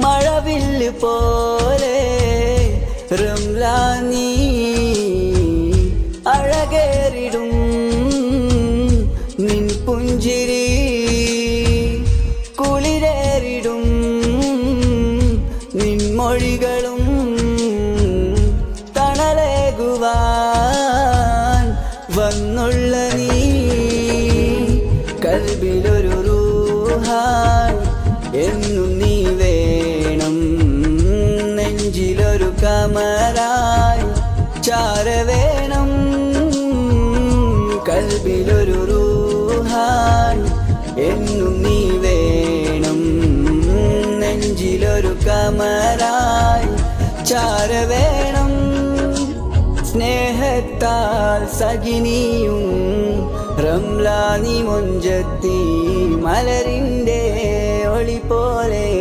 മഴവില്ല് പോലെ റംലാനി അഴകേറിടും നിൻ പുഞ്ചിരി കുളിരേറിടും നിൻ മൊഴികളും തണലേകുവാൻ വന്നുള്ള നീ കൽബിലൊരു റൂഹാൻ എന്നും നീ വേണം നെഞ്ചിലൊരു കമറായി ചാര വേണം കൽബിലൊരു റൂഹാൻ എന്നും നീ വേണം നെഞ്ചിലൊരു കമറായി ചാര വേണം സ്നേഹത്താൽ സഖിനിയും റംലാനി മൊഞ്ചത്തി മലരിൻ്റെ ഒളി പോലെ